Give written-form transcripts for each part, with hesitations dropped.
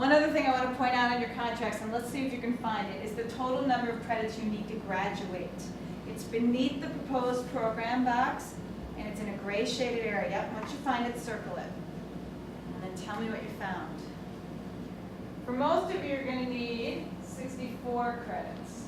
One other thing I want to point out on your contracts, and let's see if you can find it, is the total number of credits you need to graduate. It's beneath the proposed program box, and it's in a gray shaded area. Yep, once you find it, circle it. And then tell me what you found. For most of you, you're going to need 64 credits.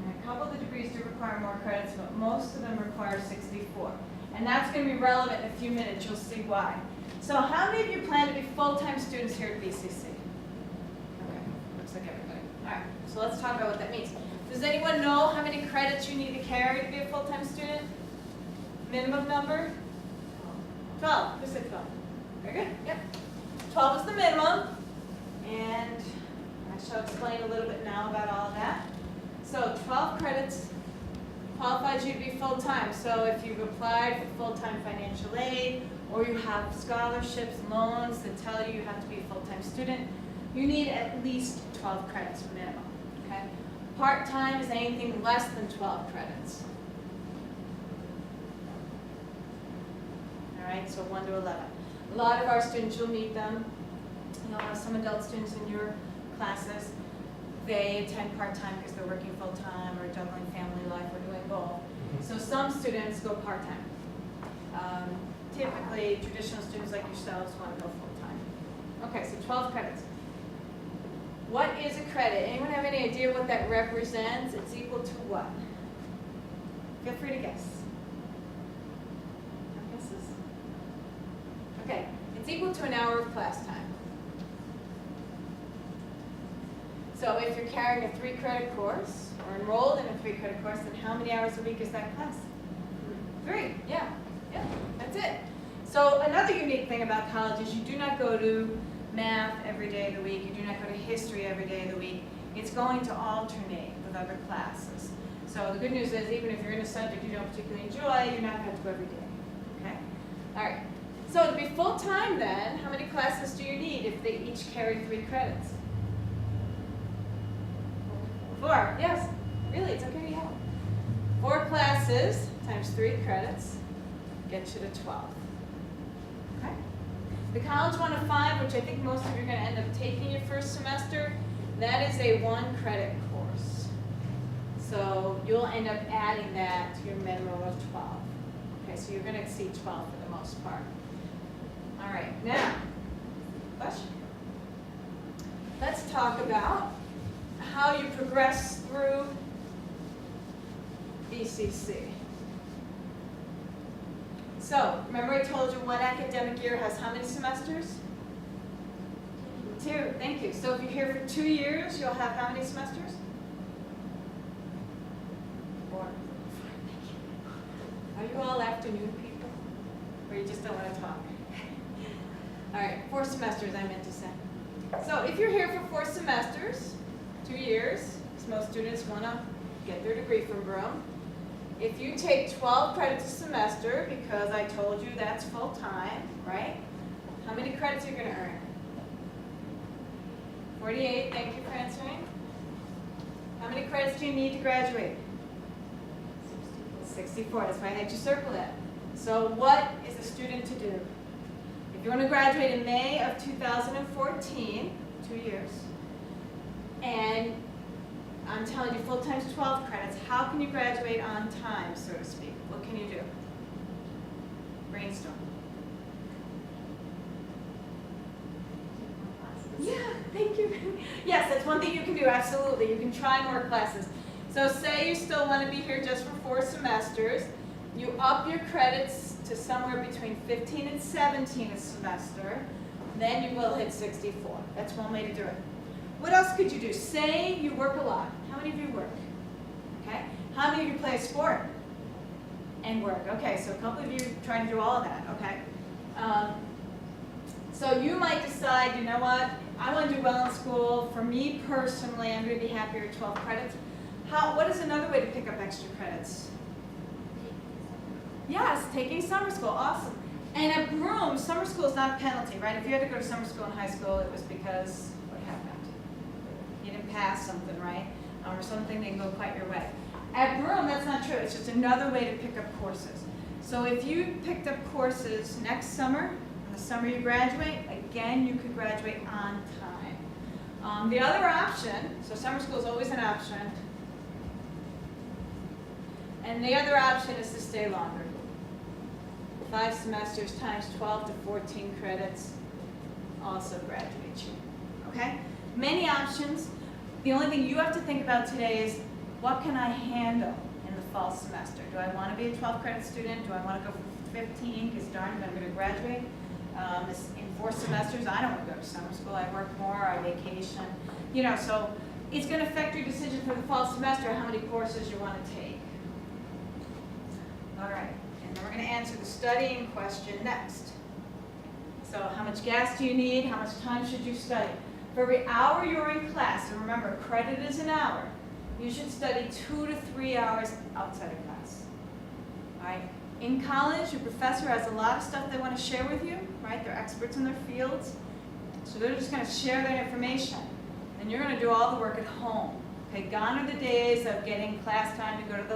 And a couple of the degrees do require more credits, but most of them require 64. And that's going to be relevant in a few minutes. You'll see why. So how many of you plan to be full-time students here at BCC? Okay, looks like everybody. All right, so let's talk about what that means. Does anyone know how many credits you need to carry to be a full-time student? Minimum number? 12. Who said 12? Very good. Yep. 12 is the minimum. And I shall explain a little bit now about all of that. So 12 credits qualifies you to be full-time. So if you've applied for full-time financial aid, or you have scholarships, loans that tell you you have to be a full-time student, you need at least 12 credits minimum. Okay? Part-time is anything less than 12 credits. All right, so 1 to 11. A lot of our students, you'll meet them. You'll have some adult students in your classes. They attend part-time because they're working full-time or juggling family life or doing both. So some students go part-time. Typically, traditional students like yourselves want to go full-time. Okay, so 12 credits. What is a credit? Anyone have any idea what that represents? It's equal to what? Feel free to guess. No guesses? Okay, it's equal to an hour of class time. So if you're carrying a 3-credit course or enrolled in a 3-credit course, then how many hours a week is that class? 3, yeah, that's it. So another unique thing about college is you do not go to math every day of the week, you do not go to history every day of the week. It's going to alternate with other classes. So the good news is even if you're in a subject you don't particularly enjoy, you're not going to have to go every day. Okay? All right. So to be full-time then, how many classes do you need if they each carry 3 credits? 4, yes. Really, it's okay to yell. 4 classes times 3 credits gets you to 12. Okay? The College 105, which I think most of you are going to end up taking your first semester, that is a 1-credit course. So you'll end up adding that to your minimum of 12. Okay, so you're going to exceed 12 for the most part. All right, now, question? Let's talk about how you progress through BCC. So, remember I told you one academic year has how many semesters? 2, thank you. So if you're here for 2 years, you'll have how many semesters? 4. Thank you. Are you all afternoon people? Or you just don't want to talk? All right, 4 semesters I meant to say. So if you're here for 4 semesters, 2 years, because most students want to get their degree from Broome. If you take 12 credits a semester, because I told you that's full-time, right? How many credits are you going to earn? 48, thank you for answering. How many credits do you need to graduate? 64, that's why I had you circle that. So what is a student to do? If you want to graduate in May of 2014, 2 years, and I'm telling you full-time's 12 credits, how can you graduate on time, so to speak? What can you do? Brainstorm. Yeah, thank you. Yes, that's one thing you can do, absolutely. You can try more classes. So say you still want to be here just for 4 semesters. You up your credits to somewhere between 15 and 17 a semester. Then you will hit 64. That's one way to do it. What else could you do? Say you work a lot. How many of you work? Okay. How many of you play a sport and work? Okay, so a couple of you trying to do all of that. Okay. So you might decide, you know what? I want to do well in school. For me personally, I'm going to be happier at 12 credits. What is another way to pick up extra credits? Yes, taking summer school. Awesome. And at Broome, summer school is not a penalty, right? If you had to go to summer school in high school, it was because what happened? You didn't pass something, right? Or something didn't go quite your way. At Broome, that's not true. It's just another way to pick up courses. So if you picked up courses next summer, the summer you graduate, I again, you could graduate on time. The other option, so summer school is always an option, and the other option is to stay longer. 5 semesters times 12 to 14 credits also graduate you, okay? Many options. The only thing you have to think about today is, what can I handle in the fall semester? Do I want to be a 12 credit student? Do I want to go for 15? Because darn it, I'm going to graduate. In 4 semesters, I don't want to go to summer school. I work more, I vacation. You know, so it's going to affect your decision for the fall semester, how many courses you want to take. All right, and then we're going to answer the studying question next. So how much gas do you need? How much time should you study? For every hour you're in class, and remember, credit is an hour, you should study 2 to 3 hours outside of class. All right? In college, your professor has a lot of stuff they want to share with you, right? They're experts in their fields, so they're just going to share their information. And you're going to do all the work at home. Okay? Gone are the days of getting class time to go to the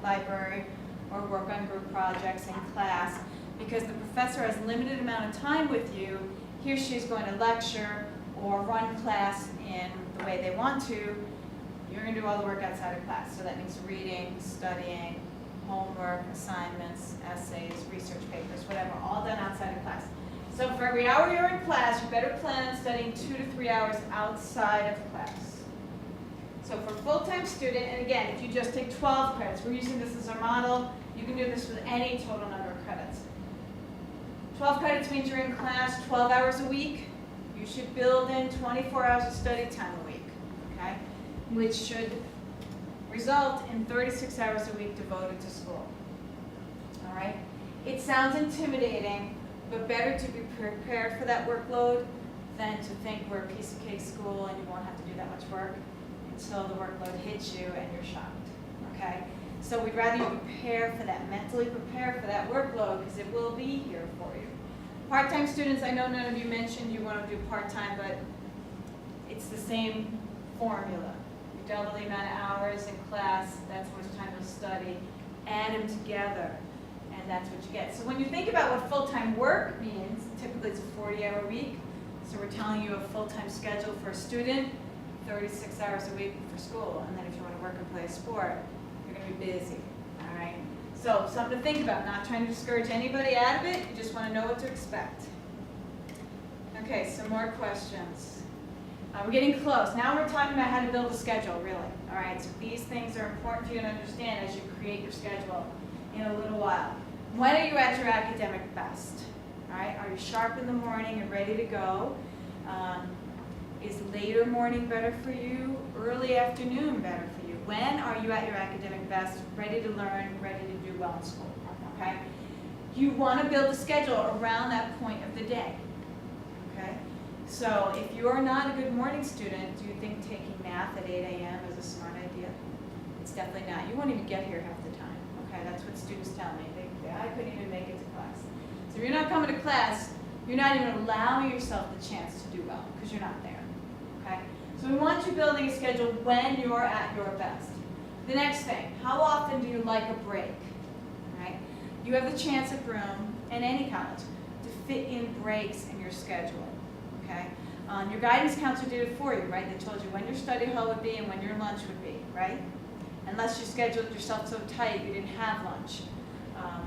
library or work on group projects in class, because the professor has a limited amount of time with you. He or she is going to lecture or run class in the way they want to. You're going to do all the work outside of class. So that means reading, studying, homework, assignments, essays, research papers, whatever, all done outside of class. So for every hour you're in class, you better plan on studying 2 to 3 hours outside of class. So for a full-time student, and again, if you just take 12 credits, we're using this as our model, you can do this with any total number of credits. 12 credits means you're in class 12 hours a week. You should build in 24 hours of study time a week, okay? Which should result in 36 hours a week devoted to school, all right? It sounds intimidating, but better to be prepared for that workload than to think we're a piece of cake school and you won't have to do that much work until the workload hits you and you're shocked, okay? So we'd rather you prepare for that, mentally prepare for that workload, because it will be here for you. Part-time students, I know none of you mentioned you want to do part-time, but it's the same formula. You double the amount of hours in class, that's how much time you'll study, add them together, and that's what you get. So when you think about what full-time work means, typically it's a 40-hour week, so we're telling you a full-time schedule for a student, 36 hours a week for school, and then if you want to work and play a sport, you're going to be busy, all right? So something to think about, not trying to discourage anybody out of it, you just want to know what to expect. Okay, some more questions. We're getting close. Now we're talking about how to build a schedule, really. All right, so these things are important for you to understand as you create your schedule in a little while. When are you at your academic best? All right, are you sharp in the morning and ready to go? Is later morning better for you? Early afternoon better for you? When are you at your academic best, ready to learn, ready to do well in school? Okay? You want to build a schedule around that point of the day. Okay? So if you're not a good morning student, do you think taking math at 8 a.m. is a smart idea? It's definitely not. You won't even get here half the time. Okay? That's what students tell me. I couldn't even make it to class. So if you're not coming to class, you're not even allowing yourself the chance to do well because you're not there. Okay? So we want you building a schedule when you're at your best. The next thing, how often do you like a break? Right? You have the chance at Broome and any college to fit in breaks in your schedule. Okay? Your guidance counselor did it for you, right? They told you when your study hall would be and when your lunch would be, right? Unless you scheduled yourself so tight you didn't have lunch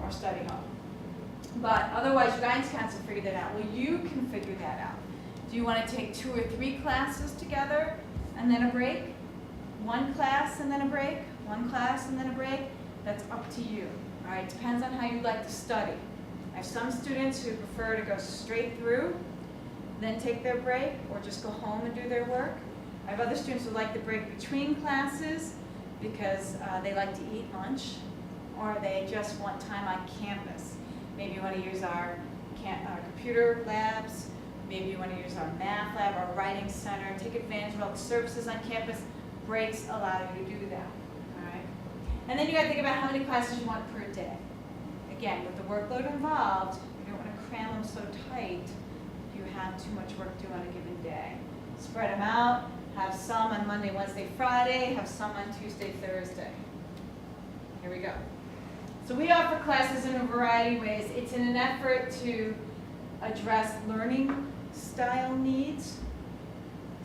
or study hall. But otherwise, your guidance counselor figured that out. Well, you can figure that out. Do you want to take 2 or 3 classes together and then a break? 1 class and then a break? 1 class and then a break? That's up to you. All right, depends on how you like to study. I have some students who prefer to go straight through, then take their break, or just go home and do their work. I have other students who like the break between classes because they like to eat lunch, or they just want time on campus. Maybe you want to use our computer labs. Maybe you want to use our math lab, our writing center, take advantage of all the services on campus. Breaks allow you to do that, all right? And then you got to think about how many classes you want per day. Again, with the workload involved, you don't want to cram them so tight if you have too much work to do on a given day. Spread them out, have some on Monday, Wednesday, Friday, have some on Tuesday, Thursday. Here we go. So we offer classes in a variety of ways. It's in an effort to address learning style needs,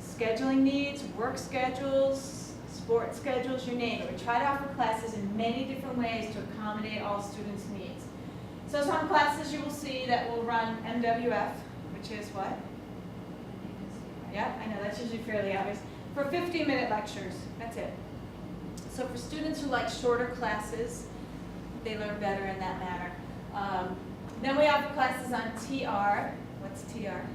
scheduling needs, work schedules, sports schedules, you name it. We try to offer classes in many different ways to accommodate all students' needs. So some classes you will see that will run MWF, which is what? Yeah, I know, that's usually fairly obvious. For 15-minute lectures, that's it. So for students who like shorter classes, they learn better in that manner. Then we offer classes on TR. What's TR?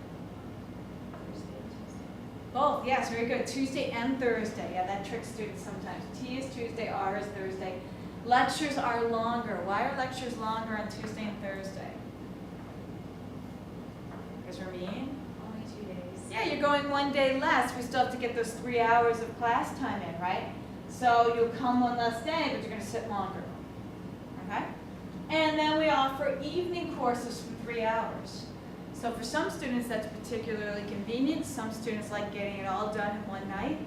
Both, yes, very good. Tuesday and Thursday. Yeah, that tricks students sometimes. T is Tuesday, R is Thursday. Lectures are longer. Why are lectures longer on Tuesday and Thursday? Because we're mean? Only 2 days. Yeah, you're going one day less. We still have to get those 3 hours of class time in, right? So you'll come one less day, but you're going to sit longer. Okay? And then we offer evening courses for 3 hours. So for some students, that's particularly convenient. Some students like getting it all done in one night.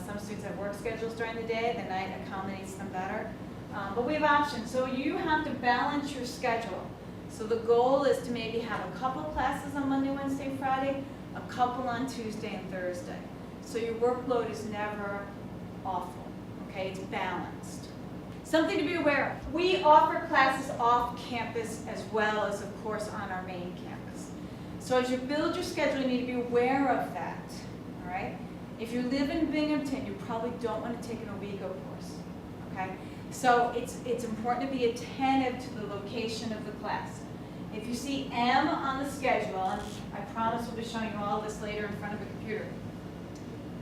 Some students have work schedules during the day. The night accommodates them better. But we have options. So you have to balance your schedule. So the goal is to maybe have a couple classes on Monday, Wednesday, Friday, a couple on Tuesday and Thursday. So your workload is never awful. Okay, it's balanced. Something to be aware of. We offer classes off campus as well as, of course, on our main campus. So as you build your schedule, you need to be aware of that, all right? If you live in Binghamton, you probably don't want to take an OWEGO course, okay? So it's important to be attentive to the location of the class. If you see M on the schedule, and I promise we'll be showing you all this later in front of a computer,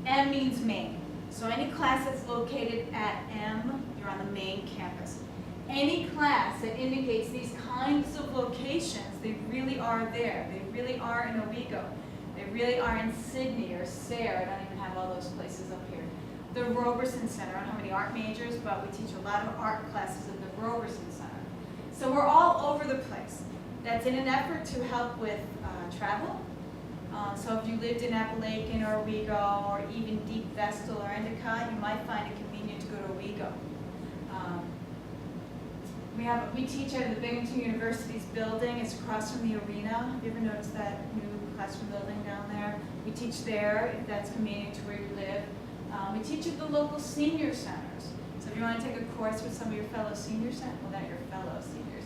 M means main. So any class that's located at M, you're on the main campus. Any class that indicates these kinds of locations, they really are there. They really are in OWEGO. They really are in Sydney or Sayre. I don't even have all those places up here. The Roberson Center. I don't have any art majors, but we teach a lot of art classes at the Roberson Center. So we're all over the place. That's in an effort to help with travel. So if you lived in Appalachian or OWEGO or even Deep Vestal or Endicott, you might find it convenient to go to OWEGO. We teach out of the Binghamton University's building. It's across from the arena. Have you ever noticed that new classroom building down there? We teach there, if that's convenient to where you live. We teach at the local senior centers. So if you want to take a course with some of your fellow senior centers, well, not your fellow seniors,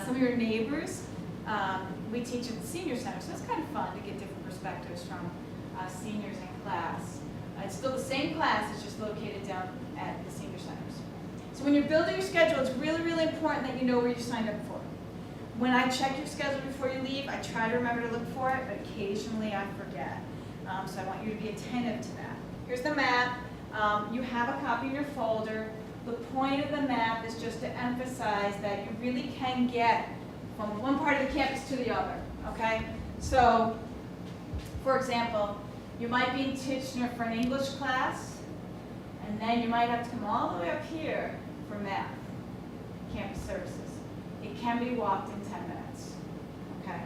some of your neighbors, we teach at the senior center. So it's kind of fun to get different perspectives from seniors in class. It's still the same class, it's just located down at the senior centers. So when you're building your schedule, it's really, really important that you know where you signed up for. When I check your schedule before you leave, I try to remember to look for it, but occasionally I forget. So I want you to be attentive to that. Here's the map. You have a copy in your folder. The point of the map is just to emphasize that you really can get from one part of the campus to the other, okay? So, for example, you might be in Tichenor for an English class, and then you might have to come all the way up here for math, campus services. It can be walked in 10 minutes, okay?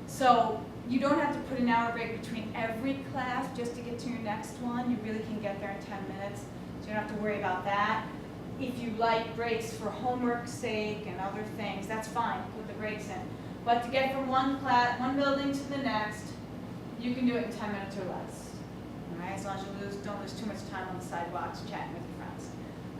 So you don't have to put an hour break between every class just to get to your next one. You really can get there in 10 minutes, so you don't have to worry about that. If you like breaks for homework's sake and other things, that's fine, put the breaks in. But to get from one building to the next, you can do it in 10 minutes or less. All right, as long as you don't lose too much time on the sidewalks chatting with your friends.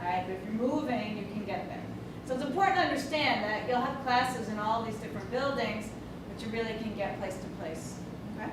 All right, but if you're moving, you can get there. So it's important to understand that you'll have classes in all these different buildings, but you really can get place to place. Okay?